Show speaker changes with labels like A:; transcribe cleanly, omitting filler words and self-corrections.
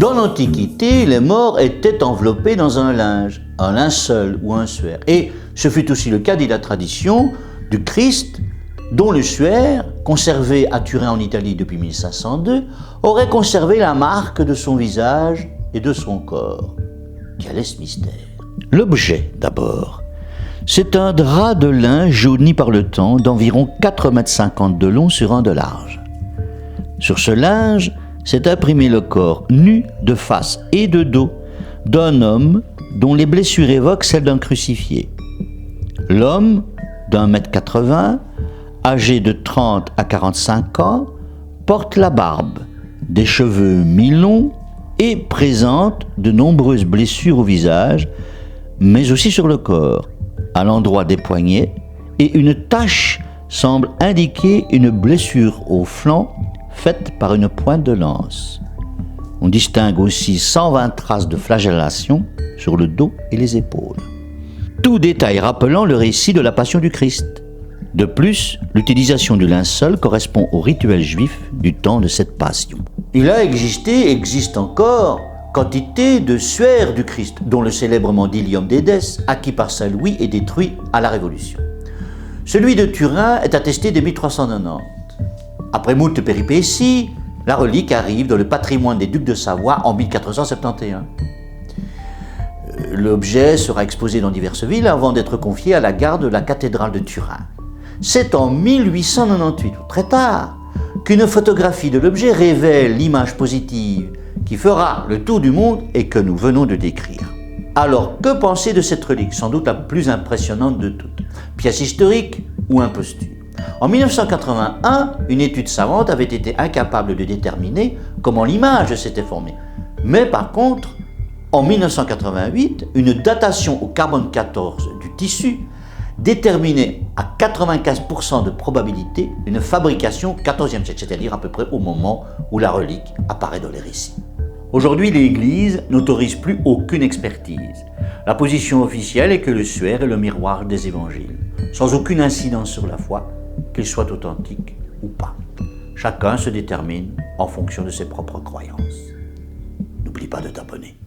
A: Dans l'Antiquité, les morts étaient enveloppés dans un linceul ou un suaire. Et ce fut aussi le cas, dit la tradition, du Christ, dont le suaire, conservé à Turin en Italie depuis 1502, aurait conservé la marque de son visage et de son corps. Quel est ce mystère? L'objet, d'abord. C'est un drap de lin jauni par le temps d'environ 4,50 m de long sur 1 de large. Sur ce linge, s'est imprimé le corps nu de face et de dos d'un homme dont les blessures évoquent celles d'un crucifié. L'homme, d'1,80 m, âgé de 30 à 45 ans, porte la barbe, des cheveux mi-longs et présente de nombreuses blessures au visage, mais aussi sur le corps, à l'endroit des poignets, et une tache semble indiquer une blessure au flanc faite par une pointe de lance. On distingue aussi 120 traces de flagellation sur le dos et les épaules. Tout détail rappelant le récit de la Passion du Christ. De plus, l'utilisation du linceul correspond au rituel juif du temps de cette Passion. Il a existé et existe encore quantité de suaires du Christ, dont le célèbre mandilium d'Édesse, acquis par Saint Louis et détruit à la Révolution. Celui de Turin est attesté dès 1390. Après moult péripéties, la relique arrive dans le patrimoine des ducs de Savoie en 1471. L'objet sera exposé dans diverses villes avant d'être confié à la garde de la cathédrale de Turin. C'est en 1898, très tard, qu'une photographie de l'objet révèle l'image positive qui fera le tour du monde et que nous venons de décrire. Alors, que penser de cette relique, sans doute la plus impressionnante de toutes? Pièce historique ou imposture? En 1981, une étude savante avait été incapable de déterminer comment l'image s'était formée. Mais par contre, en 1988, une datation au carbone 14 du tissu déterminait à 95% de probabilité une fabrication 14e siècle, c'est-à-dire à peu près au moment où la relique apparaît dans les récits. Aujourd'hui, l'Église n'autorise plus aucune expertise. La position officielle est que le suaire est le miroir des évangiles, sans aucune incidence sur la foi, qu'il soit authentique ou pas. Chacun se détermine en fonction de ses propres croyances. N'oublie pas de t'abonner.